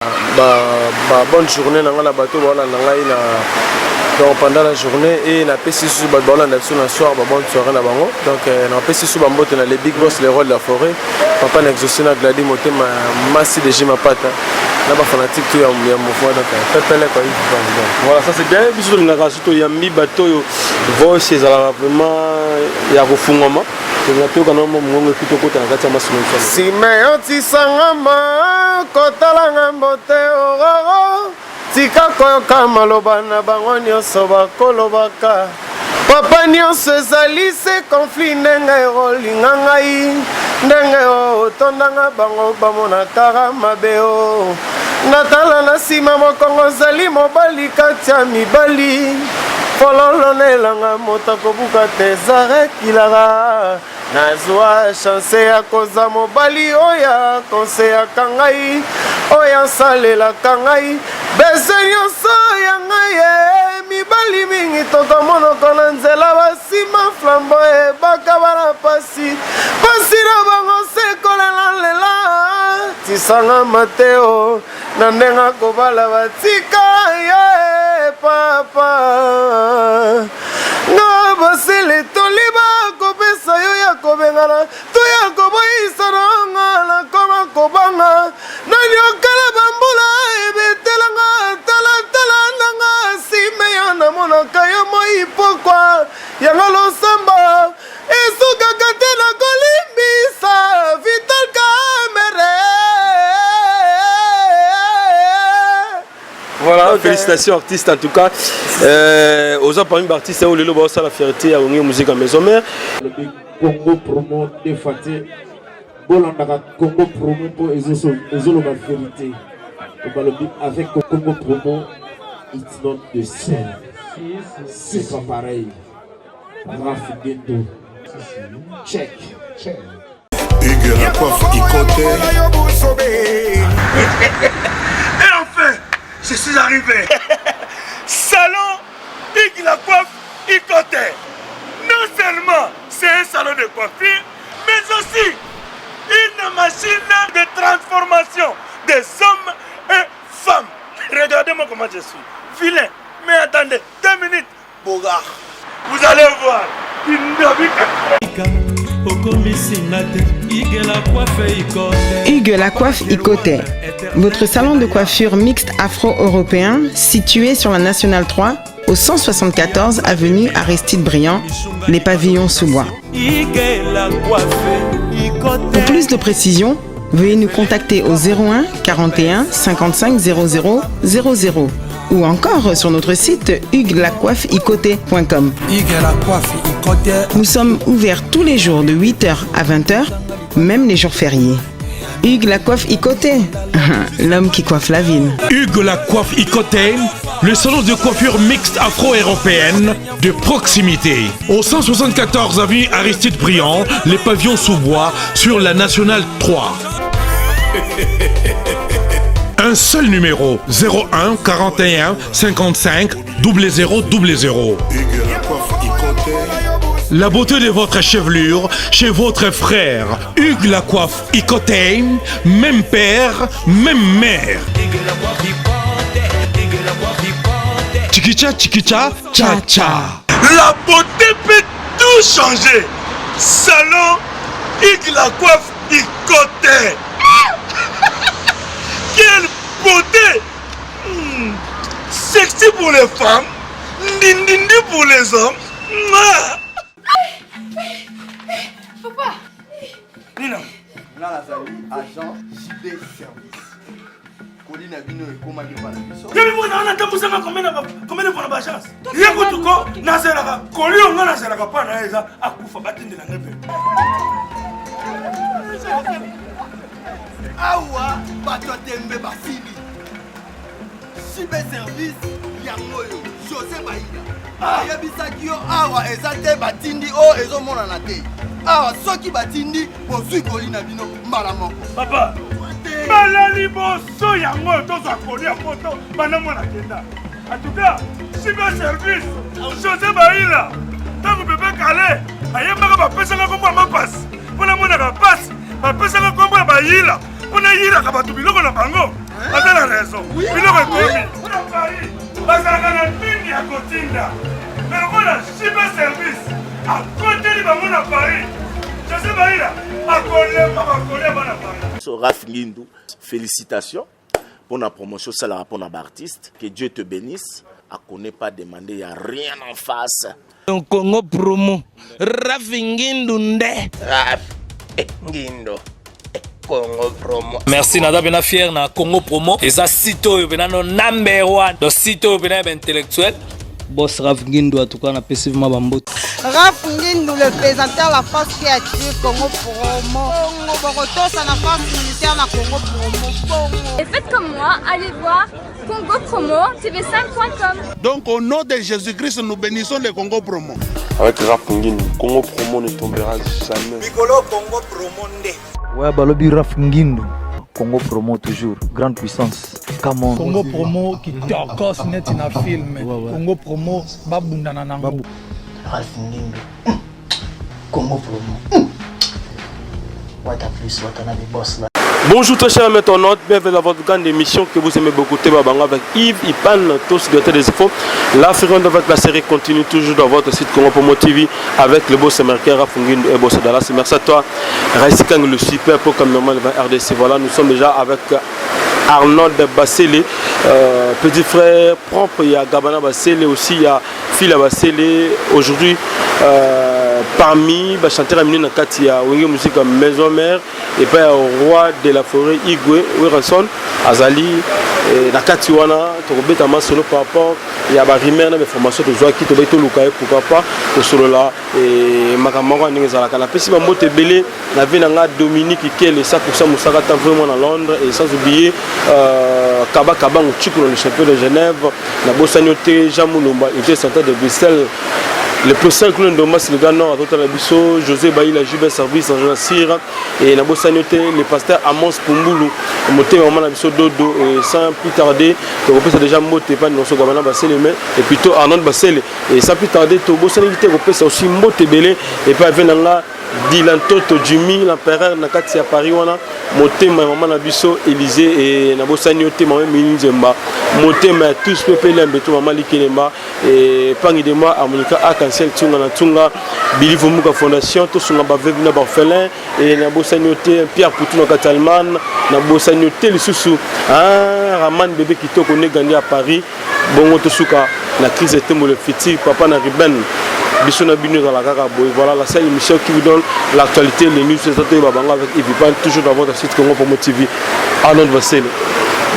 bonne journée dans la bateau voilà donc pendant la journée et na pesi sous bateau na soir bonne soirée na bango donc na pesi sous bambote na les big boss les rois de la forêt papa na exaucé na gladi motema massi de jima pata na ba fanatique tout ya mouvement donc pepele quoi voilà ça c'est bien biso na rasoto ya mi bateau yo voice ezala vraiment ya kufungama Simeotisangama kotalanga mbote ororo tika koyoka maloba na bango nyonso bakolobaka papa nyonso ezali se konflit ndenge erolinga ngai ndenge otondanga bango bamonakaka mabe o natala na nsima mokongo ozali mobali kati ya mibali fololo nelanga moto akobuka te ezarekilaka nazwa chance ya koza mobali oyo konseyaka ngai oyo asalelaka ngai bese nyonso ya ngai mibali mingi tokomonoko na nzela basima flambo ebaka bana pasi na bango sekolela lela tisanga mateo na ndenga kobala batika ye papa nga basele toliba kopesa yo ya kobengana to ya koboyisa nanga na koma kobanga nani okala bambula ebetelanga talatala nanga simeya namonaka yo moi pokwa yanga losamba esukaka te na kolimbisa vital camere. Voilà, okay. Félicitations artistes en tout cas. Aux parmi les artistes, on a la fierté à la musique à maison mère. Le Congo promo de Faté. Bolanda Congo promo pour Ezolo ma vérité. Avec Congo promo, it's not the same. C'est pas pareil. Raf Gendo. Check. Hugues la coiffe Ikoté. Et enfin, je suis arrivé. Salon Hugues la coiffe Ikoté. Non seulement c'est un salon de coiffure, mais aussi une machine de transformation des hommes et femmes. Regardez-moi comment je suis. Vilain. Mais attendez, 2 minutes. Bogart. Vous allez voir. Hugues la coiffe Ikoté. Votre salon de coiffure mixte afro-européen situé sur la Nationale 3 au 174 avenue Aristide Briand, les pavillons sous bois. Pour plus de précisions, veuillez nous contacter au 01 41 55 00 00 ou encore sur notre site hugueslacoiffeikoté.com. Nous sommes ouverts tous les jours de 8h à 20h, même les jours fériés. Hugues la coiffe Ikoté, l'homme qui coiffe la ville. Hugues la coiffe Ikoté, le salon de coiffure mixte afro-européenne de proximité. Au 174 avenue Aristide Briand, les pavillons sous bois sur la Nationale 3. Un seul numéro, 01 41 55 00 00. La beauté de votre chevelure chez votre frère. Hugues la coiffe Ikoté, même père, même mère. Chikicha, chikicha, cha cha. La beauté peut tout changer. Salon Hugues la coiffe Ikoté. Quelle beauté! Sexy pour les femmes, dindindi pour les hommes. Papa! Nina! Là, la agent JB Service. Colline a venu et comment il va la mission. Je vais vous dire, combien de fois la chance? Il y a beaucoup de temps, Nazeraka. Colline, on a Nazeraka, pas Naza, à Koufa, Batin de la Nébé. Awa, Batotembe Basili. JB Service, Yangoyo, José Baïda. Yabisaki yo awa ezate batindi o ezomona na te. Awa soki batindi bozui kolina bino mbala moko. Papa, balali boso yango toza kolia moto banamona kenda. En tout cas, JB Service, José Baïda. Tango bébé calé, ayemaka bapesanga kombo ma passe. Pona mona ka passe, bapesanga kombo ya Baïda. On a eu la cabatou biloko na bango. aza na raison biloko ekomi mpona paris bazalaka na mingi ya kotinda mais lokola chibe service akoteli bango na paris jose baila akolema bakolema na paris. Raf Ngindu, félicitations pour la promotion, ça la rapport à l'artiste. Que Dieu te bénisse. À connaît pas demander, il n'y a rien en face. Congo promo, Raf Ngindu nde. Raf Ngindu. Congo promo. Merci nada bena fier na Congo promo. Et ça sito bena no number one. Donc sito bena intellectuel. Boss Raf Ngindu en tout cas na passivement bambot. Raf Ngindu le présentateur la force créative Congo promo. Boroto ça la force militaire na Congo promo. Et faites comme moi, allez voir Congo Promo, tv5.com. Donc au nom de Jésus-Christ, nous bénissons le Congo Promo. Avec Raf Ngindu, Congo Promo ne tombera jamais. Piccolo Congo Promo nde. Ouais, balobi Raf Ngindu. Congo Promo toujours, grande puissance. Come on. Congo Promo qui t'orcos net na film. Congo Promo babunda na nango. Raf Ngindu. Congo Promo. What a plus, what a boss là. Bonjour très chers internautes, bienvenue dans votre grande émission que vous aimez beaucoup, Tebabango avec Yves, Ipan, tous gâtés des infos. La fréquence de la série continue toujours dans votre site Congo Promo TV avec le boss américain Raf Ngindu et boss Dallas. Merci à toi, Raïs Kang, le super pro cameraman de RDC. Voilà, nous sommes déjà avec Arnold Bassele, petit frère propre, il y a Gabana Bassele aussi, il y a Phila Bassele. Aujourd'hui, parmi les chanteurs amis dans il y a Wenge Musique Maison Mère et puis au roi de la forêt Igwe Werenson Azali na kati wana to beta masolo par rapport il y a ba rimena mais formation to zoa ki to beto lukaye pourquoi pas to solo là et makamoko ndenge zalaka na pesi ba moto belé na vie na nga Dominique Kele ça pour ça musaka ta vraiment à Londres et sans oublier Kaba Kaba Chikolo le champion de Genève na Bossanioté Jean Moulomba était centre de Bruxelles. Le plus simple de Domas, le gars nord, à José Baïla, Jubin Service, Angela Sira, et Nabo Sanyote, le pasteur Amos Pumbulu, monté vraiment la biso Dodo, et sans plus tarder, tu repères déjà Moté, pas dans ce gabana Bassele, et plutôt Arnold Bassele, et sans plus tarder, tu repères aussi Moté Belé, et puis avec là, Dylan Toto Jimmy, l'empereur, Nakati à Paris, Moté, maman Nabiso, Élysée, et Nabo Sanyote, maman Minizemba, Moté, mais tous peuplés, l'embêtement, maman Likenema, et Pangi de moi, Harmonica Akansel, Tunga Natunga, Billy Vomuka Fondation, tous sont na Barfelin, et Nabo Sanyote, Pierre Poutou, Catalman, Nabo Sanyote, les sous Raman bébé qui t'a connu gagné à Paris, bon, Tosuka, la crise était le fétiche, papa n'a riben. Voilà la seule émission qui vous donne l'actualité, les news, c'est avec Yves, toujours dans votre site Congo Promo TV. Arnold Bassele.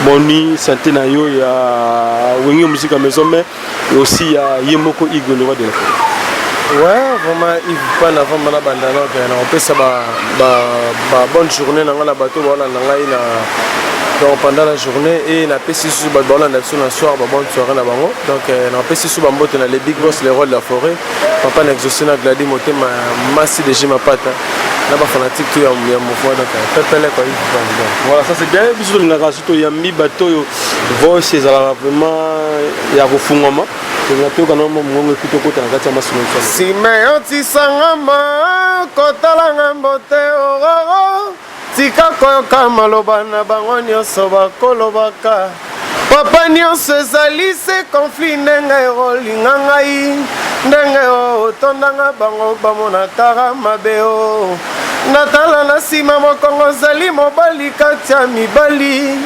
Boni, Santenayo, il y a Wenge Musique à Maison Mère, et aussi il y a Yemoko Igwe, le roi de la forêt. Ouais, vraiment, Yves, pas avant ma bandana, on peut ça, bonne journée dans la bateau, voilà, donc pendant la journée et na pesi sous balbala na sur le soir bonne soirée na bango donc na pesi sous bambote na les big boss les rois de la forêt papa na exaucé na gladi motema massi de jima pata na ba fanatique tout ya mouvement donc pepele quoi voilà ça c'est bien biso na rasoto ya mi bateau yo voice ezala vraiment ya kufungama tunatoka na mongo kitoko na kati ya masino si me otisangama kotalanga mbote ororo tika koyoka maloba na bango nyonso bakolobaka papa nyonso ezali se konflit ndenge erolinga ngai ndenge otondanga bango bamonakaka mabe o natala na nsima mokongo ozali mobali kati ya mibali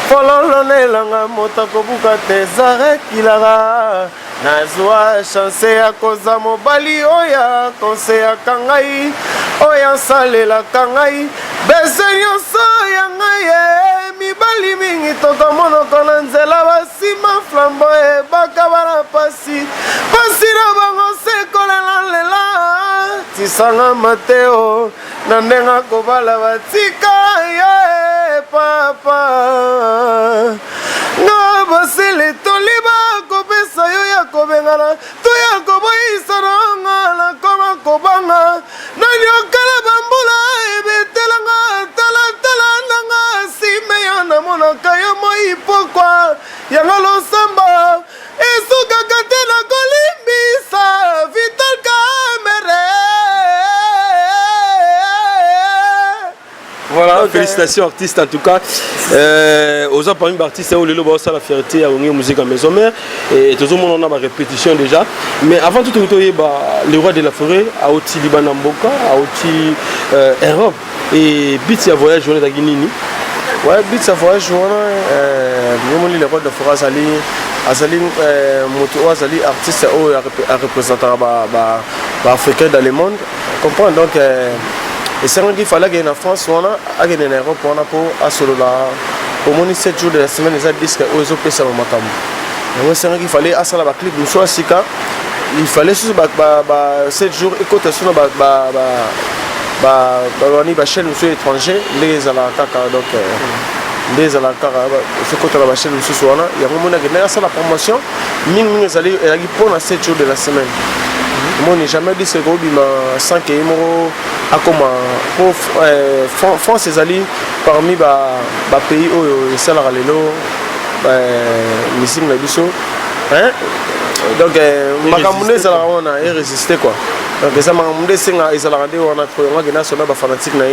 fololo na elanga moto akobuka te ezarekilaka nazwa chance ya koza mobali oyo akonseyaka ngai oyo asalelaka ngai bese nyonso ya ngai mibali mingi tokomonoko na nzela basima flambo ebaka bana pasi na bango sekolela lela tisanga mateo na ndenge akobala batika ye papa nga Bassele toliba kopesa yo ya kobengana to ya koboyisa nanga na koma kobanga nani okala bambula ebetelanga talatala nanga sime ya namonaka yo moi pokwa yanga losamba esukaka te na kolimbisa Vital Camere. Voilà, félicitations artistes en tout cas. Aux gens parmi les artistes, on a la fierté à la musique à maison mère et tout le monde a ma répétition déjà. Mais avant tout, le roi de la forêt a aussi Liban Mboka, a aussi Europe et Beats à voyage journée d'Aguinini. Ouais, Beats à voyage journée, le roi de la forêt Azali artiste à représenter les Africains dans le monde. Comprends donc. Et c'est vrai qu'il fallait gagner en France, on a gagné en Europe, on a pour mon 7 jours de la semaine, les disques aux autres pays. C'est vrai qu'il fallait à la clip, il fallait 7 jours écouter sur la chaîne étranger, les à la caca, donc les à la caca, ce côté de la chaîne, il y a un moment qui a la promotion, ils allaient pour 7 jours de la semaine. Moi, je n'ai jamais dit que c'est 5 euros à comment France est allée parmi les pays où les salaires à l'élo, les donc, Makamune, ça a résisté quoi. Donc, ça m'a demandé si ils allaient on a trouvé un national fanatique, il y a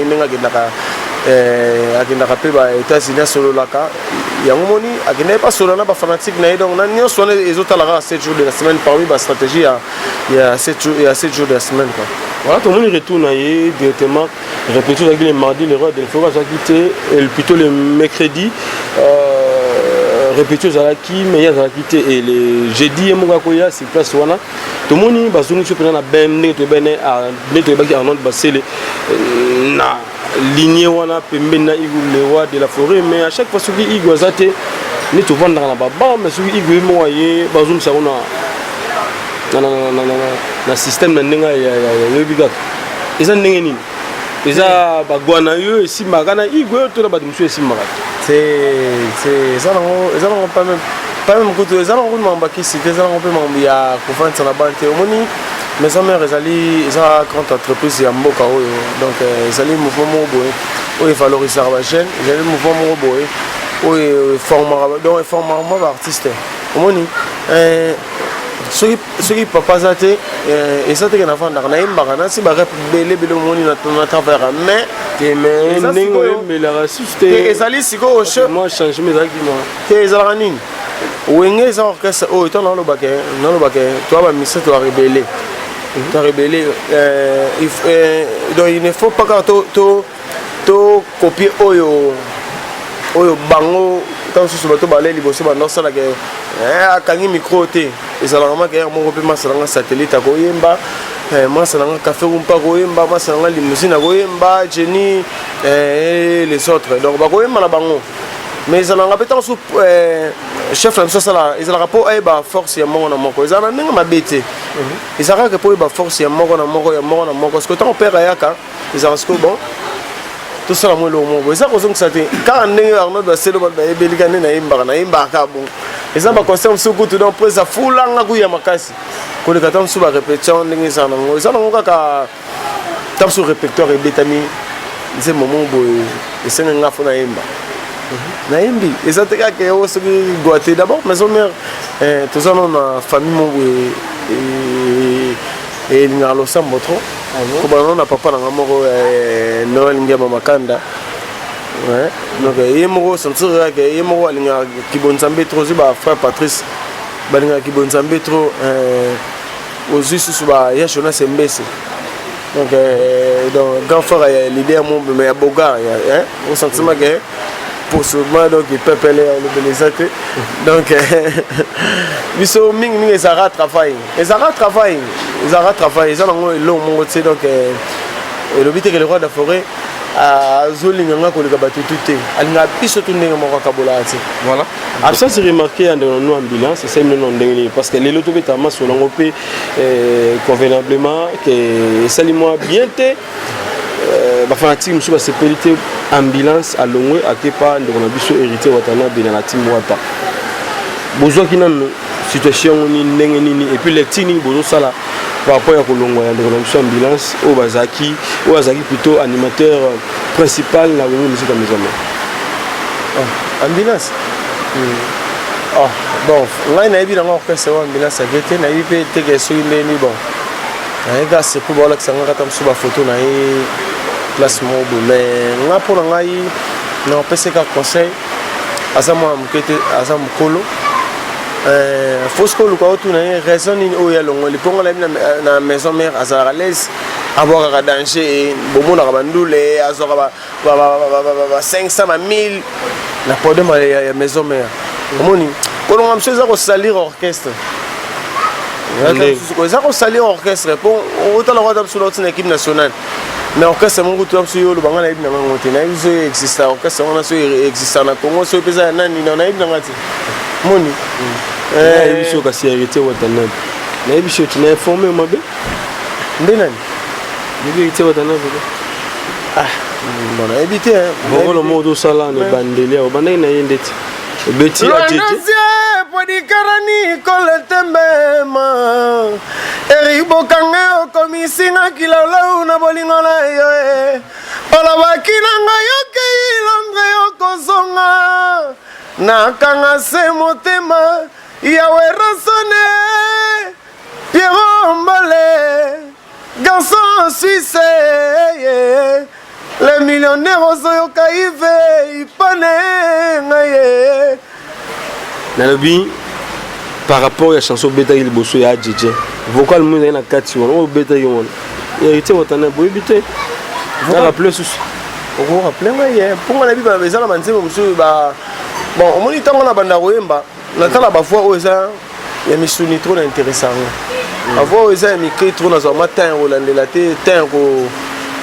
des États-Unis sur le lac. Il y a un moment il n'y a pas sur le lac fanatique, donc on a les autres à 7 jours de la semaine parmi la stratégie, il y a 7 jours de la semaine. Voilà, tout le monde retourne directement, répété le mardi, le roi de la forêt a quitté, plutôt le mercredi. Répété aux Alaki, mais il y a quitté et le jeudi, Mogakoya, c'est place Wana. Tout le monde va se faire un ben, na lignée Wana, Pembena, le roi de la forêt, mais à chaque fois, ce qui est Iguazate, ni tout vendre dans la baba, mais ce qui est Iguamoye, Bazoum Sarona, dans le système de Nenga et Bigat. Ils ont Nengenin. Ils ont Baguanayo et Simagana, Iguayo, tout le monde est Simagana. C'est ça, ils n'ont pas même goûté, ils ont un cité, ils ont un peu il y a Koufan Sanaban Théomoni, mais sa mère, ils ont une grande entreprise à Mboka, donc ils ont un mouvement où ils valorisent la chaîne, ils ont un mouvement où ils forment un artiste. Ceux qui peuvent pas acheter, et ça c'est qu'on a fait dans la Imbarana, si on a rebellé le monde dans notre affaire, mais la raciste et ça lit si quoi au chef moi change mes arguments et ça ranine ou est ça orchestre oh étant dans le baquet toi va misser toi rebellé donc il ne faut pas que tu copier oyo bango tant sur bateau balai liboso bando ça la que akangi micro té et ça la vraiment que mon repère ça la satellite à koyemba moi ça la café rumpa koyemba moi ça la limousine à koyemba Jenny et les autres donc ba koyemba la bango mais ça la peut-être sous chef François ça la ils la rapport et ba force ya mongo na moko ils la ninga mabete ils ça que pour ba force ya mongo na moko parce que ton père ayaka ils a rasco bon tout ça moi le mot ça cause que ça te quand on est Arnaud va se le ba belikane na imba ka bon et ça ba conseil sur tout dans presse fulanga ku ya makasi ko le katam sur la répétition ndenge ça na ka tam sur répertoire et betami c'est moment boy et c'est nga fona imba na imbi et ça te ka que o ce qui goûter d'abord mais on mère tout ça dans la famille mon et il y a le sambo trop comme on a papa na moko Noël ngema makanda ouais donc yemo sentir que yemo alinga kibonzambe trop ba frère Patrice balinga kibonzambe trop aux sous ba ya chona sembese donc grand frère l'idée mon mais boga hein au sentiment que pour ce moment donc il peut appeler le belezate donc biso mingi ça travail et ça travail ils ont un long mot donc le but que le roi de la forêt a zolinga ko le kabatu tuté alinga biso tunde mo kabola ati voilà absence c'est remarqué en nous ambulance c'est même non ndengeli parce que les loto betama sur l'engopé convenablement que salimo bien té ba fanatique musu ba sécurité ambulance à longwe akepa ndona biso hérité watana binana timwata bozo kinano situation ni ndenge nini et puis les tini bozo sala par rapport à kolongwa ya ndona biso ambulance au bazaki plutôt animateur principal na musique maison ambulance bon ngai na ebira ngoko kese wa ambulance agete na ipe teke so ndeni bon na ega se ku bola kisanga kata msuba photo na place mobile mais nga pour ngai na opesa ka conseil asa moi mukete asa mukolo Fosco Luka tu na raison ni oya longo lipongo la na maison mère azara l'aise avoir un danger bomo na bandule azora ba 500 ba 1000 na podem ya maison mère omoni ko ngam chose ko salir orchestre ça ko salir orchestre pour autant la roi sur l'autre équipe nationale mais orchestre mon goût sur yo le bangala ibna ngote na izo existe orchestre on a so existe na Congo so pesa nani na ibna ngati moni biso kasi hérité watana na biso tu na informé mabe ndenani hérité watana bon na évité bon le modo sala ne bandelia o bandai na yendeti beti atete podi karani koletembema eribo kange o komisinga kilalo na bolingo na yo ola bakina ngayo ke ilonge yo kozonga na kanga se motema yawe rasone Pierrot Mbale garçon suisse les millionnaires ozo kaive ipane ngaye nalobi par rapport à la chanson beta il bosso ya DJ vocal mu na kati wona o beta yo hérité watana boibité va rappeler sous on rappeler ngaye pour na biba bezala manzemo musu ba bon on moni tango na banda roemba na tala ba fois oza ya misuni trop intéressant avo oza mi kri trop na zo matin o la te tengo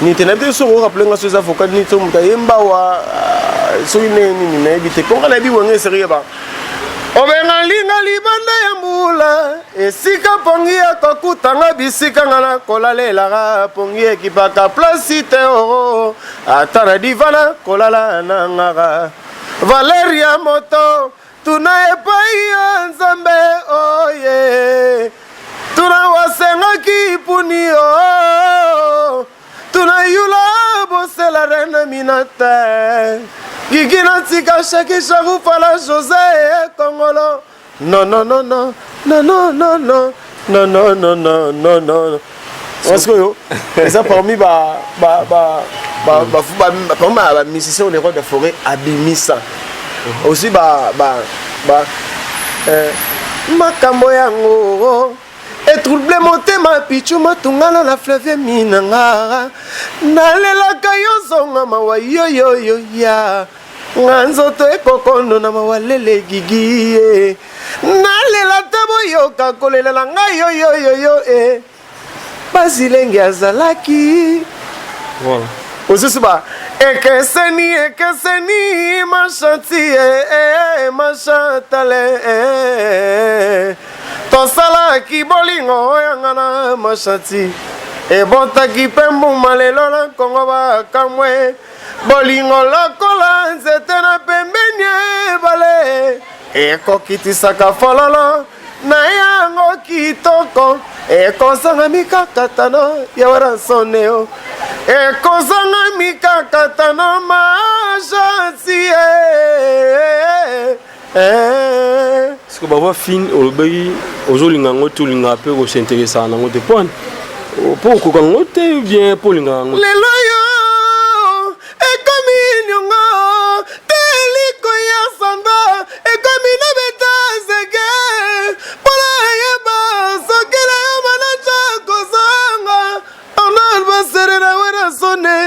ni tenabde so rappeler nga so za vocal ni to muta yemba wa so ni na bité pour na bi wonge sérieux ba obenga linga libanda ya mbula esika pongi ya kokutanga bisika ngana kolalela pongi ekipaka placite oro ata na divana kolala na ngara Valeria Moto tuna epai ya nzambe oye tuna wasenga kipuni o tuna yula bosela rena minata Gigina tika shaki shagu fala José Congolo. Non non non non non non non non non non non non non non. Parce que yo, ça parmi musicien on est roi de forêt abimisa. Aussi makambo yango et trouble motema pichu matungala la fleuve minanga nalela kayo zonga mawa yo yo yo ya nganzoto ekokondo na mawalele gigi nalela tabo yo kakolela nga yo yo yo yo basilenge azalaki voilà aussi ba ekeseni machanti machantale tosala kibolingo yangana machanti ebotaki pembu malelo na Kongo bakamwe bolingo lokola nzete na pembeni ebale ekokitisaka fololo na yango kitoko ekozanga mikakatano ya waransoneo ekozanga mikakatano machanti Est-ce que baba fin olobei ozolinga ngoto linga pe ko s'intéresser na ngoto point pour ko ngoto bien pour linga ngoto lelo yo ekomi nyongo teliko ya samba ekomi na betazege pola yeba sokela ya manacha kozanga onal basere na wera sone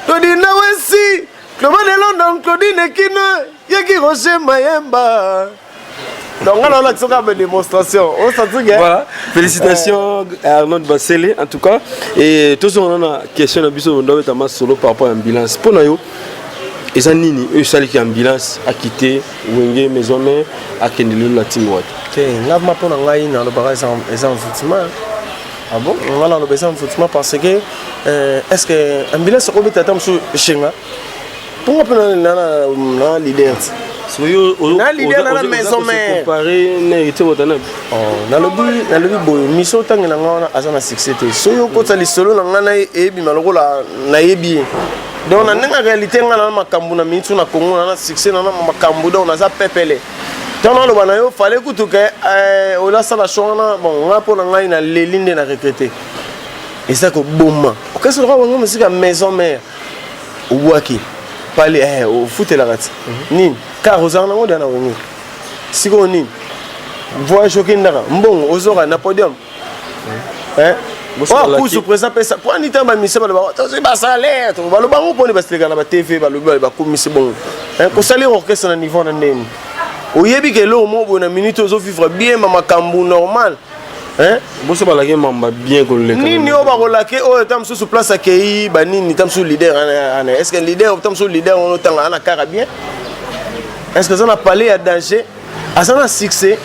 todina wesi Claudine London Claudine Kino yaki Roger Mayemba. Donc on a l'action comme démonstration. On s'entend bien. Voilà. Félicitations à Arnaud Bassele en tout cas. Et tous on a question à biso on doit être solo par rapport à l'ambulance. Pour nous, les anini eux sali qui ambulance a quitté Wenge maison mère à Kendelo la team what. OK, là ma pour ngai na le barrage en football. Ah bon? On va dans le besoin de football parce que est-ce que ambulance ko bitatam sur chenga? Pour moi, leader. Na leader na maison mère. Comparer na été watana. Oh, na lobi boy, mission tangela ngana azana succès. Soyo ko tsali solo na ngana ebi maloko la na ebi. Donc na nga réalité ngana makambu na mitu na Congo na succès na makambu donc na za pepele. Donc na lo bana yo fallait kutuke o la sala shona bon nga pour nga ina lelinde na recruter. Et ça ko bomba. Qu'est-ce que on musique à maison mère. Ouaki. Parler au foot et la rate. Nin, car aux arnaud dans la wing. Si on nin, voix choquée d'ara, bon, aux aura, na podium. Hein? Oh, pour se présenter ça, pour un item, mais c'est pas le bar, c'est pas ça, l'air, on va le baron pour les bastes, la TV, le bal, va comme c'est bon. Hein, qu'on salit orchestre à niveau d'un name. Au yébi que l'eau, moi, une minute aux vivre bien, ma cambou normal. Hein? Bon, c'est pas la game, bien qu'on le ni on va relaquer, oh, tam sous place à Kei, Banini, tam sous leader, est-ce que leader, tam sous leader, on entend à la carabien? Est-ce que ça n'a pas l'air à danger? À ça n'a succès?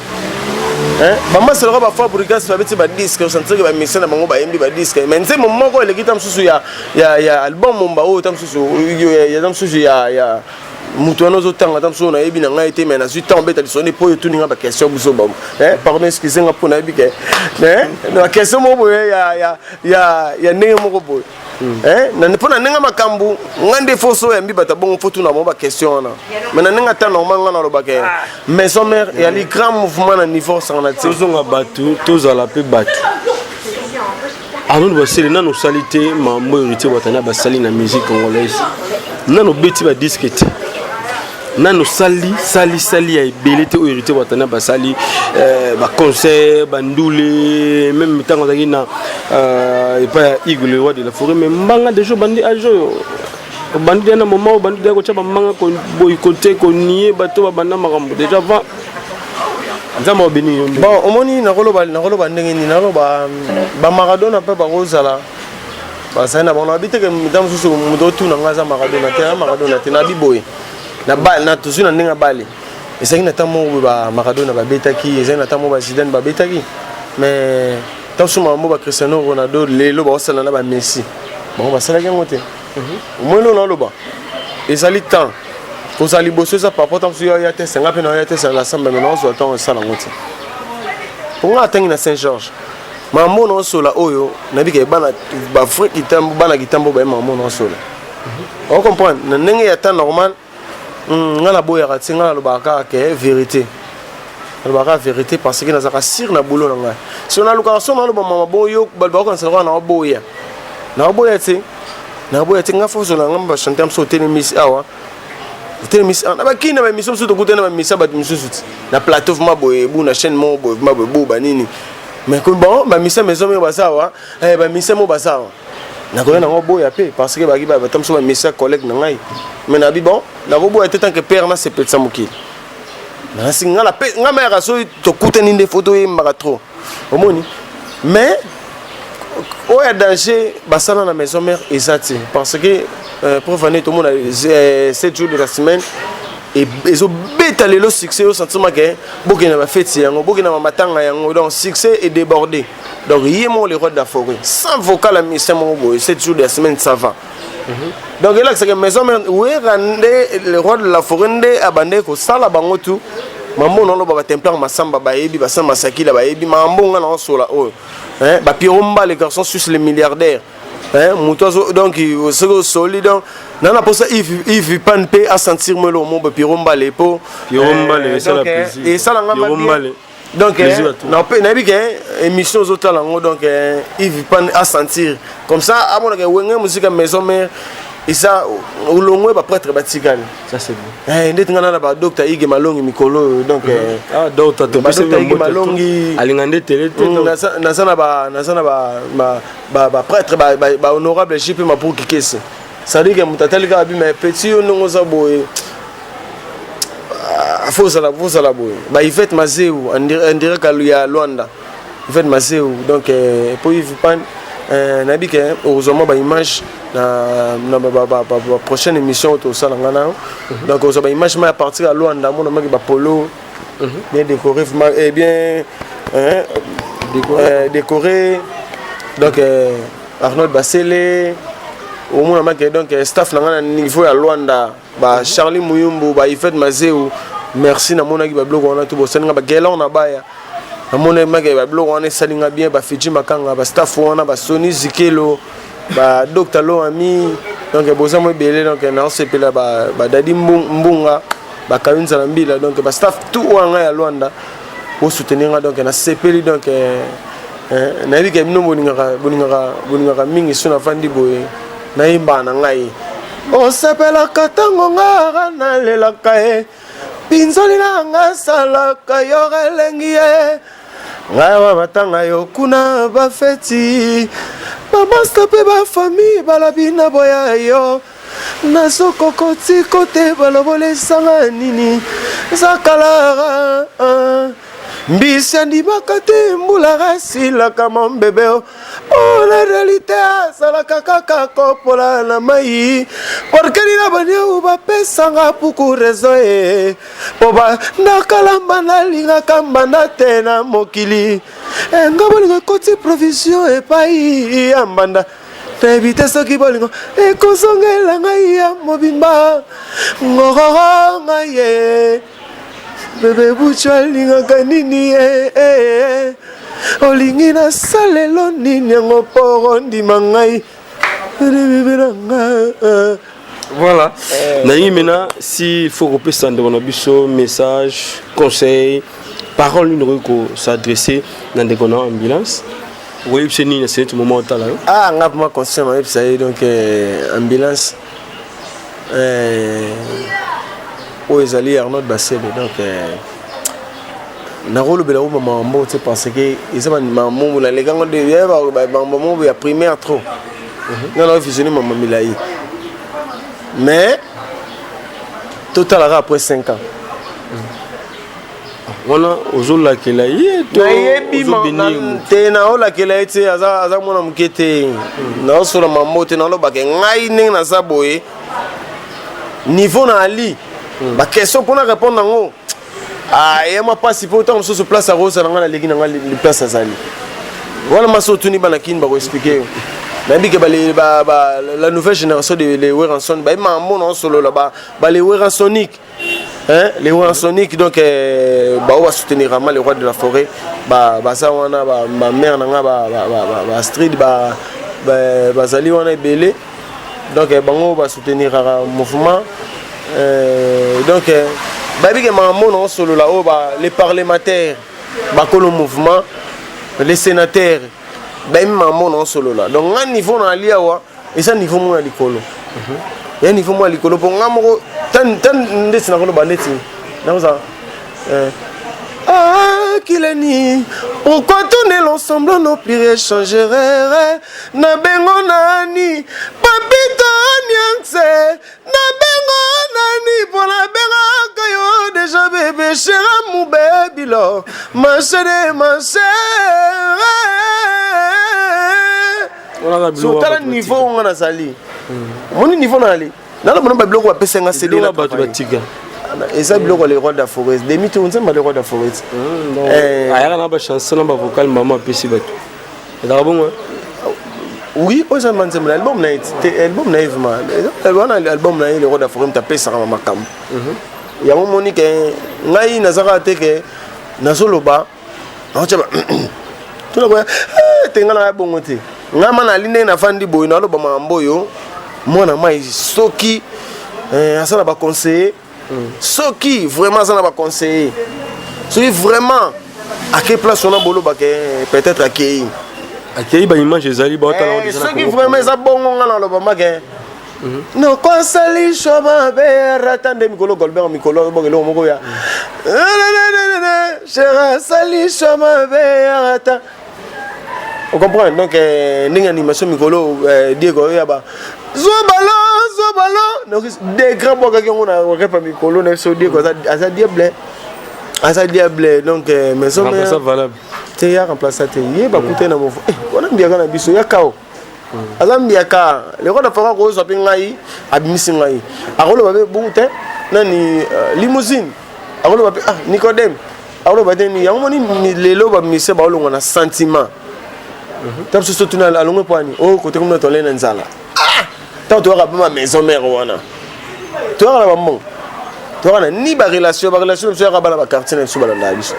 Hein? Maman se le fois pour regarder si tu as disque, on s'entend que la mission n'a pas disque. Mais c'est mon moment où il y a album, mon bao, tam sous, il y a tam sous, il y a Moutouanos autant, tam sous, on a été, mais on a eu tant bête à sonner pour tout le monde, question, vous savez. Pardon, excusez-moi pour la bique. La question, il y a Némo. Hein? Pour la Nenga Makambu, on des fausses et mbibata bon photo na bomba question na. Mais na Nenga ta normalement na lobake. Mais son mère il y a les grands mouvements na niveau sans la tous on a battu, tous à la paix battu. Alors nous c'est na nos salité ma majorité watana ba sali na musique congolaise. Na no beti ba disquette. Na no sali ya belete o hérité watana ba sali ba concert bandoulé même temps on a na et pas Igor le roi de la forêt mais mbanga déjà bandi ajo bandi na moment bandi ko chaba mbanga ko boycotter ko nier bato ba banda makambo déjà va nzama beni bon omoni na koloba ndenge ni na loba ba Maradona pe ba rozala ba sana bon habite que madame sous mudotu na ngaza Maradona te na biboy na ba na tuzu na ndinga bali ezaki na tamo ba Maradona ba betaki ezaki na tamo ba Zidane ba betaki mais tant que moi Cristiano Ronaldo lelo ba osala na ba Messi bon ba sala gango te moi non loba ezali temps ko sali bosso ça papa tant que ya te 50 pe na ya te la samba mais non so temps sala ngote pour nga tangi na Saint-Georges mambo no sola oyo na bika bana ba frère kitambo bana kitambo ba mambo no sola on comprend na ndenge ya temps normal ngala boya ratinga loba ka ke vérité. La vérité parce que nous avons sir na boulot nga. Si on a l'occasion na lo mama boyo balba ko nsala na boya. Na boya te nga fo zola ngamba chanter am sauter les miss awa. Sauter miss na ba kina ba mission surtout côté na ba miss ba misusuti. Na plateau ma boye bu na chaîne mo boye ma boye bu banini. Mais comme bon ba miss maison me basawa, ba miss mo basawa. Na ko na boya pe parce que ba ki ba tam so ba miss collègue na ngai. Mais na bi bon, na boya te tant que père na c'est peut ça mokili. Nga mère so to kuteni des photos et maratro omoni mais au y a danger basana na maison mère ezati parce que pour venir tout le monde 7 jours de la semaine et ils ont bétalé le succès au sentiment que bokena ba fête yango bokena ma matanga yango donc succès est débordé donc yemo les rois de la forêt sans vocal à mission mon boy 7 jours de la semaine ça va. Donc là c'est que maison mère oui rande le roi de la forêt abandé ko sala bango tout mambo non ba templar masamba ba yebi ba samba sakila ba yebi mambo nga na sola o hein ba piromba les garçons suisses les milliardaires hein mutozo donc c'est solide donc nana pour ça il pan pe à sentir me le mot ba piromba les po piromba les ça la plaisir et ça la ngamba donc na pe na bi que émission aux autres langues donc il pan à sentir comme ça à mon que wenge musique maison mère et ça au long va prêtre batikali ça c'est bon ndeti ngana na ba docteur Ige Malongi mikolo donc docteur to ba Ige Malongi alingande télé na sana ba prêtre ba honorable JP ma pour kikese ça dit que mutatali ka bi mais petit on za boy faut ça la boy ba il fait mazeu on dirait qu'à Luanda il fait mazeu donc pour il pan nabi que heureusement ba image na prochaine émission au salanga na donc on va image à partir à Luanda mon maki ba polo bien décoré et bien décoré donc Arnold Basele au mon maki donc staff na niveau à Luanda ba Charlie Muyumbu ba Ifet Mazeu merci na mon maki ba blog on a tout bosenga ba gela on a baya mon maki ba blog on est salinga bien ba Fiji Makanga ba staff on a ba Sony Zikelo ba docteur lo ami donc boza mo belé donc na CP là ba dadi mbunga ba kayunza mbila donc ba staff tout wanga ya Luanda pour soutenir donc na CP donc na bi ke bino boninga mingi suna fandi boye na imba na ngai osepelaka ntango ngara nalelaka ye pinzoli na nga salaka yo elengi ye ngai wa matanga yo kuna bafeti bamasta mpe bafamille balabi na boya yo nazokokoti kote balobolesanga nini zakalara mbisi andimaka te mbulaka silaka mombebe o la realite asalaka kaka kopola na mai porkeli na baniau bapesanga puku rezo e po bandakalamba nalingaka mbanda te na mokili nga bolingo ekoti provision epai ya mbanda nayebi te soki bolingo ekozongela ngai ya mobimba ngororo ngai ye bebe bucho alingaka nini olingi nasalelo nini yango poro ndima ngai voilà. Maintenant, s'il faut repasser un message, conseil, parole, nous s'adresser dans des ambulances. Oui, c'est un moment où ah, on a pas conseil, donc ambulance. Où ils allaient Arnaud Bassel, donc na rôle bela ou maman c'est parce que ils ont maman les gars de maman il a primaire trop non non fusionné maman Milaï mais total après 5 ans voilà aujourd'hui que là il te na ola que là tu aza mona mukete na sur la maman te na lo ba ke ngai ning na saboye niveau na ali ba question pour répondre ngo ah et moi pas si pour autant sur place à Rose dans la ligue dans les places à Zali voilà ma soutenu banakin ba expliquer mais bi que la nouvelle génération de les Weranson ba maman non solo là-bas ba les Weransonic hein les Weransonic donc ba on va soutenir vraiment les rois de la forêt ba ça wana ba mère nanga ba street ba Zali wana belé donc bango va soutenir le mouvement donc babi que maman non solo là haut les parlementaires bakolo mouvement les sénateurs babi maman non solo là donc un niveau na liawa et ça niveau mo na likolo ya niveau mo na likolo pour ngamoko tan ndesi na kono baneti na ça ah kileni pourquoi tourner l'ensemble non plus échangerait na bengo nani papito nyangse na bengo nani pour la bengo kayo déjà bébé cher mon baby lo ma chérie sur quel niveau on a sali mon niveau na ali na lo ba bloko ba pesenga cédé la batiga et ça bloko les rois de la forêt demi tout on sait les rois de la forêt aya na ba chanson na ba vocal maman pesi bato et là bon oui aux amants de l'album night album naïvement l'album naïf les rois de la forêt me taper ça ma cam ya mo monique ngai nazaka te ke nazoloba on tshaba tout la tenga na bongo te ngama na line na fandi boy na lo ba mambo yo mona mai soki asala ba conseiller soki vraiment ça na ba conseiller soki vraiment à quelle place on a bolo ba ke peut-être accueilli ba image ezali ba talon déjà soki vraiment ça bongo ngana lo ba make no konsali shoma be ratande mikolo golbert mikolo bongelo moko ya chera sali shoma be rata on comprend donc ninga animation mikolo Diego ya ba zo ballon donc des grands boka qui on a repa mikolo na so Diego ça diable donc mais ça valable te ya remplacer te ye ba kuté na mo on a bien kana biso ya kao azambiaka les rois de forêt rose ngai abimisi ngai akolo babe bunte nani limousine akolo babe ah Nicodème akolo babe ni yango ni lelo ba mise ba olonga na sentiment tam so tuna alongo poani oh côté comme to lena nzala ah tant to ba ma maison mère wana to ra ba mon to ra ni ba relation so ra ba na ba quartier na so ba na biso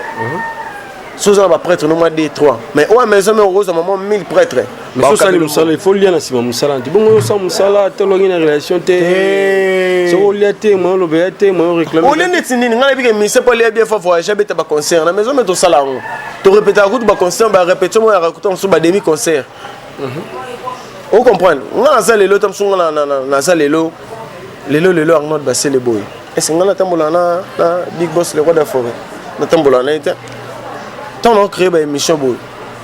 sous un prêtre non moins des 3 mais ouais maison mais rose maman 1000 prêtres mais ça il faut lire na sima musala ndi bongo ça musala te longi na relation te so liate mo lo beate mo réclamer on est tinini ngala bi ke mise pas lié bien faut voyager beta ba concert na maison mais to sala on to répéter route ba concert ba répéter mo raconter sur ba demi concert on comprend ngala ça lelo tam sunga na ça lelo lelo Arnaud Bassé le boy et c'est ngana tambola na Big Boss le roi de la forêt na tambola na été tant on créé ba émission boy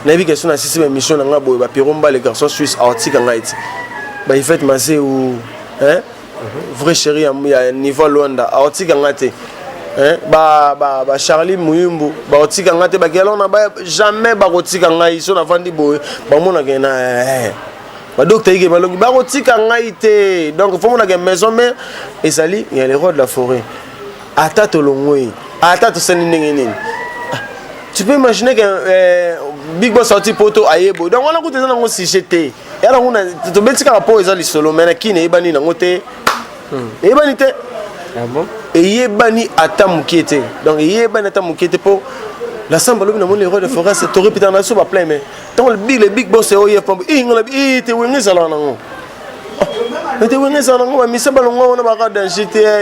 na bi question na sisi ba émission na boy ba piromba les garçons suisses article en Haïti ba il fait masser ou hein vrai chéri à niveau Luanda article en Haïti hein ba Charlie Muyumbu ba article en Haïti ba kelon na ba jamais ba article en Haïti so na vandi boy ba mona gena ba docteur ige balongi ba rotika ngaite donc faut mona maison mère et sali il y a les rois de la forêt ata to longwe ata to seni nengeni tu peux imaginer que Big Boss sorti poto ayebo donc on a coûté ça dans si j'étais et alors on a to betika rapport ezali solo mais na kine ebani na ngote ebani te ah bon et yebani ata mukete donc yebani ata mukete po la samba lobi na mon héros de forêt c'est toré putain na so ba plein mais tant le Big Boss est oye pam ngala te wengi sala na ngo te wengi sala ngo ba misaba longo na ba ka dans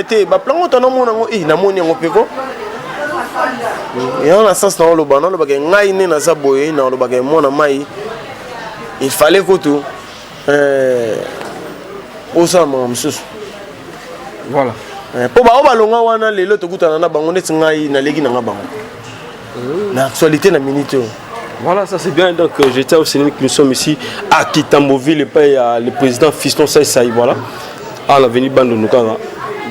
te ba plan to na mo na ngo na moni ngo peko et on a sens na lo ba ke ngai ni na za boye na lo ba ke mo na mai il fallait que tout osama msusu voilà po ba o ba longa wana lelo to kutana na bango neti ngai na legi na bango l'actualité la minute. Voilà, ça c'est bien. Donc j'étais au Sénégal, nous sommes ici à Kitambo-Ville, le président Fiston Saïsaï, voilà, à l'avenue Bando Nukara.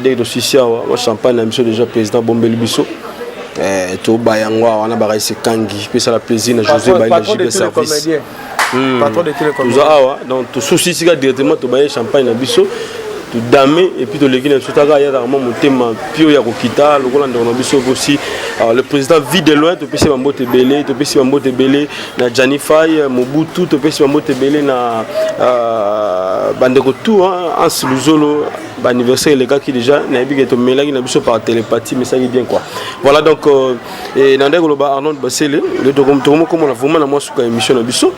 Dès que je suis ici, au champagne, la mission déjà président Bombeli Bisso. Tout Bayangwa, on a barré ce Kangi, puis ça la plaisir, José Baïla, JB Service. Patron de télécomédiens. Donc tout souci, c'est directement tout bailler champagne à Bisso. Tout damé et puis tout les Guinéens tout à l'heure il y a vraiment mon thème Pio Yakokita le Roland de aussi le président vit de loin tout PC Mambote Belé tout PC Mambote Belé na Janify Mobutu tout PC Mambote Belé na Bandeko tout en Luzolo anniversaire les gars qui déjà n'a bien été mélangé na biso par télépathie mais ça y est bien quoi voilà donc et Nandé Goloba Arnaud Bassele le document comme on a vraiment la moi sur émission na biso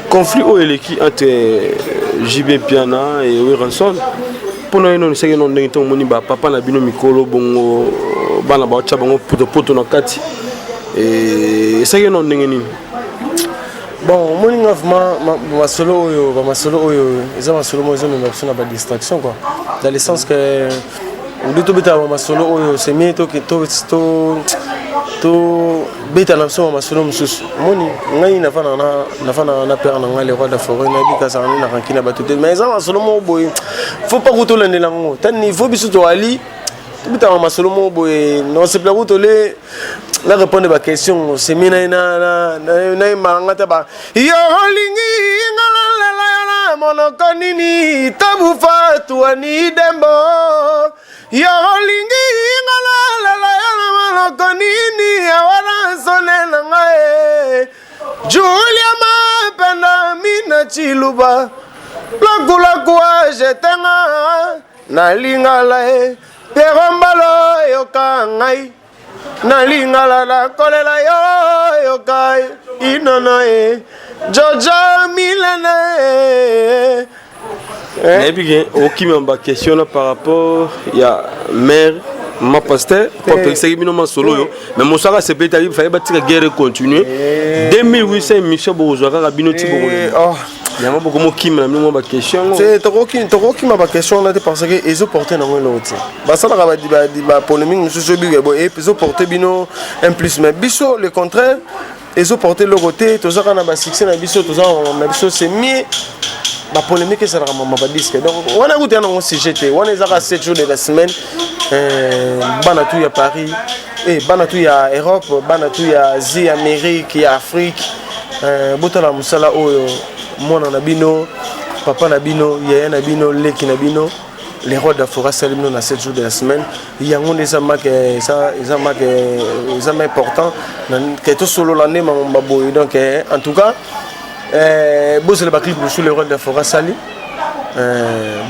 conflit au eleki entre JB Piana et Ranson pour nous non c'est que non ndenge to moni ba papa na bino mikolo bongo bana ba cha bongo poto na kati et c'est que non ndenge ni bon moni ngavement masolo oyo eza masolo mo eza même na ba distraction quoi dans le sens que on doit beta masolo oyo c'est mieux to beta na so masolo mususu moni ngai na fana na père na ngai le roi de la forêt na bika sa na rankina batuté mais ça masolo mo boy faut pas goto lende lango tan niveau biso to ali to beta masolo mo boy non c'est plus goto le la répondre ba question c'est mina na mangata ba yo lingi ngala la monoko nini tabu fatu ani dembo yo lingi ngala la monoko nini awara sonena ngae Julia ma penda mina chiluba la kwa jetenga na lingala perombalo yo kangai na lingala la kolela yo kai inona Jojo Milane. Mais bien, aucun m'a question par rapport à mère, ma pasteur, pour que c'est bien solo. Mais mon soeur c'est peut-être il fallait bâtir la guerre continuer. 2008 c'est Michel Bourgeois à Binoti Bourgeois. Il y a beaucoup de qui m'a mis ma question. C'est trop qui m'a question là parce que ils ont porté dans l'autre. Bah ça va dire bah polémique monsieur Sobi et ils ont porté bino un plus mais biso le contraire. Ils ont porté le côté, tout ça qu'on a succès dans biso, tout ça on a biso c'est mieux. La polémique c'est vraiment pas disque. Donc on a goûté dans aussi j'étais, on est à 7 jours de la semaine. Banatou ya Paris, Banatou ya Europe, Banatou ya Asie, Amérique, ya Afrique. Botala musala oyo mona na bino, papa na bino, yaya na bino, leki na bino. Les rois de la forêt saluent dans 7 jours de la semaine. Il y a des marques importants. Qui est solo l'année, donc en tout cas, bosse le baclip sur les rois de la forêt salut.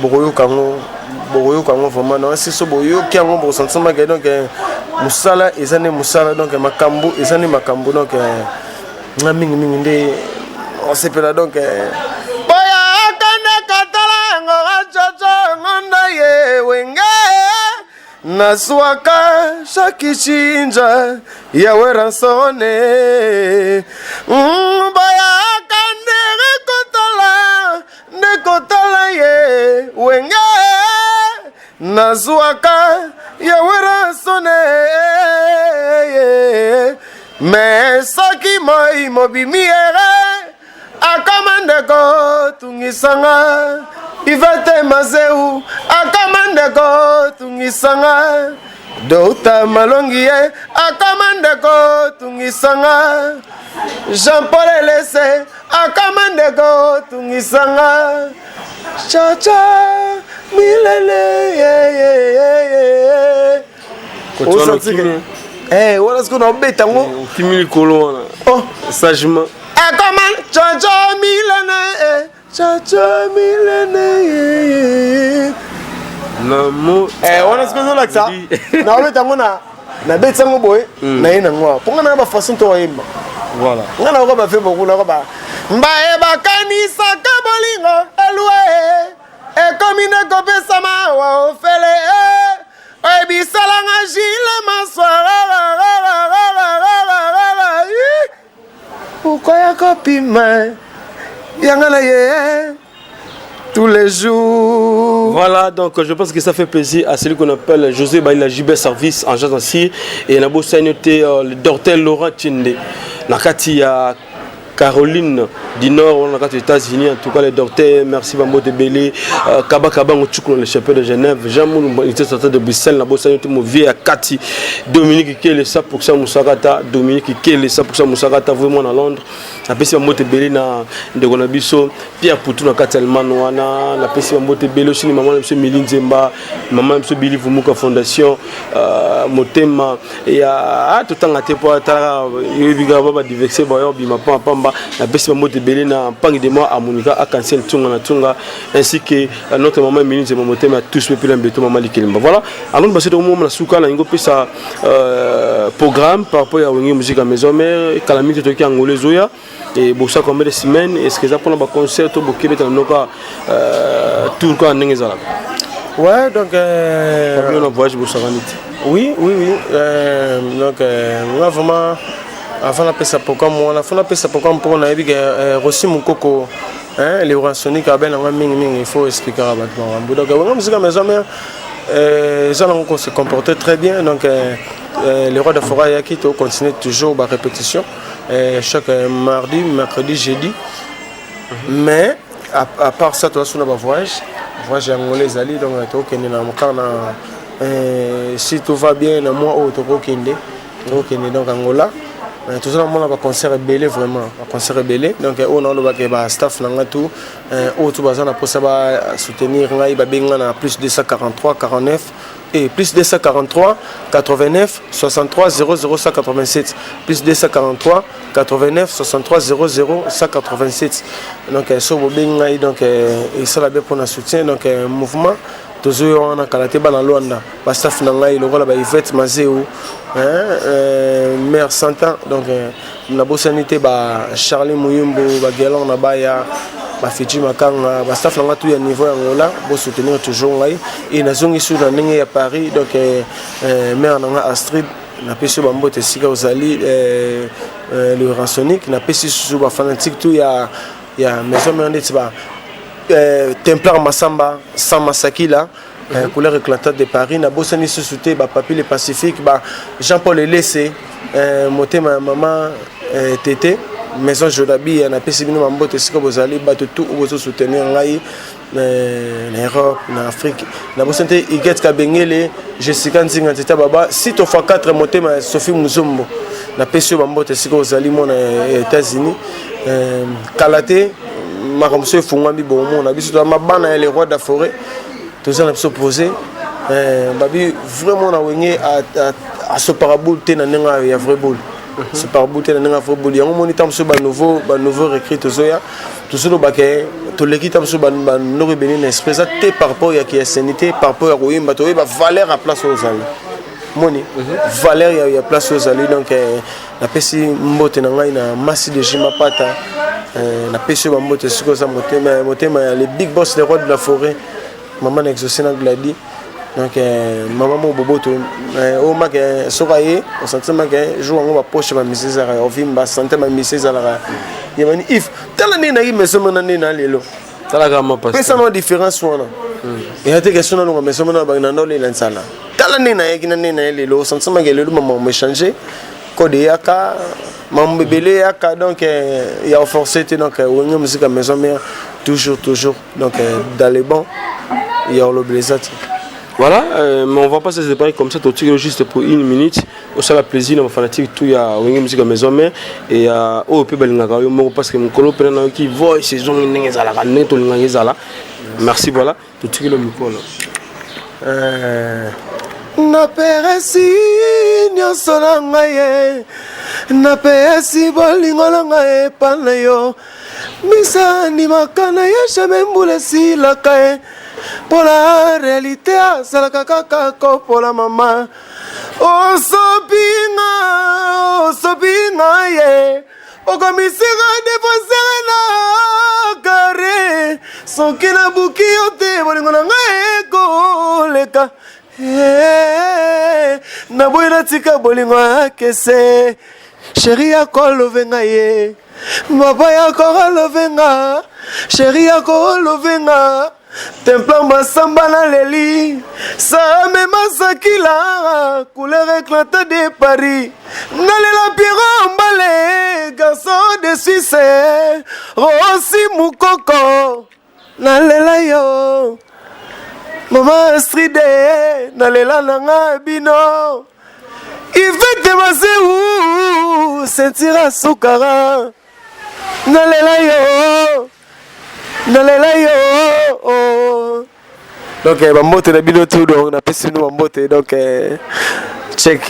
Boroyo Kango vraiment non c'est ce boyo qui a un bon sentiment donc musala ezane musala donc makambo ezane makambo donc mingi nde on s'appelle donc Naswaka shakichinja ya weransone mbaya kande nekotala ye wenge nazwaka yawera sone me soki moi mobimiere akamandeko tungisanga ivete mazeu akamandeko tungisanga Douta malongi ye akamandeko tungisanga Jean-Paul Elese akamandeko tungisanga Chacha milele wala siku na obeta ngo kimili kolo oh sagement akamand chacha milele chacha milele namo wana siku zola ksa na obeta ngo na betsa ngo boy na ina ngo ponga na ba façon to yimba voilà ngana ko ba fe boku na ko ba mbae bakanisa kabolingo elwe ekomine kopesama wa ofele ebisalanga jile maswara ukoya kopima yangala ye tous les jours. Voilà, donc je pense que ça fait plaisir à celui qu'on appelle José Baïla JB Service en Jazansi et Nabo Saignoté le docteur Laurent Tchinde. Nakati à Caroline du Nord, on a aux États-Unis, en tout cas les docteurs, merci Bambo de Bélé, Kaba Kaba, on tchouk dans le chapelle de Genève, Jean-Moul, il était sorti de Bruxelles, Nabo Saignoté, mon vieux à Kati, Dominique qui est le 100% Moussagata, Dominique qui est le 100% Moussagata, vraiment à Londres, la PC Bambo de Bélé, de Gonabiso, Pierre Poutou, na Katelman, la PC Bambo de Bélé, aussi maman, M. Méline Zemba, maman, M. Billy Vumuka Fondation, Motema, et à tout le temps, à Tepoa, Tara, Yubigaba, Diversé, Bayo, Bimapa, Pamba, la baisse de Belé na Pang de moi à Monica à Kansen Tunga na Tunga ainsi que notre maman ministre de Momote mais tous depuis l'embêtement maman Likilimba. Voilà, avant de passer au moment la souka na ngope sa programme par rapport à la musique à maison mère calamité to ki angolais zoya et bossa combien de semaines est-ce que ça pour un concert to bokebe dans noka tour ko ndenge zala. Ouais, donc on voyage bossa raniti. Oui, donc on a vraiment avant la paix pourquoi moi la fin la paix pourquoi pour on a eu reçu mon coco hein les Eurasoniques à ben il faut expliquer à battement donc la musique à maison mère on se comportait très bien donc les rois de forêt qui continuent toujours la répétition chaque mardi mercredi jeudi mais à part ça toi sur le voyage angolais ali donc tu connais na mokana si tout va bien na moi au Tokokinde donc Angola tout ça on a un concert belé vraiment un concert belé donc on a le staff là tout tout bazana pour ça soutenir ngai ba benga na plus 243 49 et plus 243 89 63 00 187 plus 243 89 63 00 187 donc so benga donc et ça la bien pour un soutien donc mouvement toujours on a kalaté ba na Luanda ba staff na ngai le ba Yvette Mazeu mère Santa donc na bosanité ba Charlie Muyumbo ba Gelon na baya ba Fiji Makanga ba staff na tout ya niveau Angola bo soutenir toujours ngai et na zongi sur na ndenge ya Paris donc mère na Astrid na pesi ba mbote sika ozali le Ransonique na pesi sous ba fanatique tout ya maison mère ba Templar Massamba sans Masakila couleur éclatante de Paris na bosani sous-souté ba Papi le Pacifique ba Jean-Paul Elese motema maman Tété maison Jodabi na pesi bino mambote sika bozali ba tout ozo soutenir ngai na Europe na Afrique na bosante Iget Kabengele Jessica Nzinga Teta baba site of 4 motema Sophie Muzombo na pesi mambote sika bozali mona États-Unis Kalaté makamso efungwami bomo na biso ma bana les rois de la forêt tous en s'opposer babi vraiment na wengé à ce parabole te na nenga ya vrai boule ce parabole te na nenga vrai boule yango moni tam so ba nouveau recrue to zoya tout so ba ke to l'équipe tam so ba no rebeni na esprit te par rapport ya ki sanité par rapport à koyimba to ba valeur à place aux alliés moni valeur ya place aux alliés donc na pesi mbote na ngai na masi de Jimapata na pesi ba mbote siko za motema les big boss les rois de la forêt maman exaucé na gladi donc maman mo boboto o ma ke sokaye o sentiment que jour on va poche ma miseza o vimba santé ma miseza la yemani if tala ni na yi meso na ni na lelo tala ga ma passe pesa no différence wana Il y a des questions dans mais sommes dans les lansala. Tala nina yaki nina lelo sentiment que le maman me changer code yaka maman bébé yaka donc il y a forcé donc on y musique à maison mère toujours donc dans les bons il y a l'obligation. Voilà, mais on va pas se séparer comme ça, tout juste pour une minute. Au sein de plaisir, on fanatique tout, il y a une musique à maison mère et au peu parce que mon colo prend qui voit ces gens merci voilà, tout le micro là. Na peresi nyonso na ngai na peresi bolingo na ngai pana yo misani makana ya jamais mbulesi la kae pour la réalité asalaka kaka ko pour la mama osobinga ye okomisika defosere na kare soki na buki yo te bolingo na ngai koleka naboyi natika bolingo akese sheri akolovenga ye mapa yakolovenga sheri yakolovenga templa masamba na leli same masakila couleur éclatée de Paris nalela Pierrot Mbale garçon de Suisse Rossi Mukoko nalela yo Maman Astride, nalela nanga bino. Yvette Mazeu, sentira sukara. Nalela yo. Donc, bambote na bino tout, donc, on a pissé nous bambote, donc, check.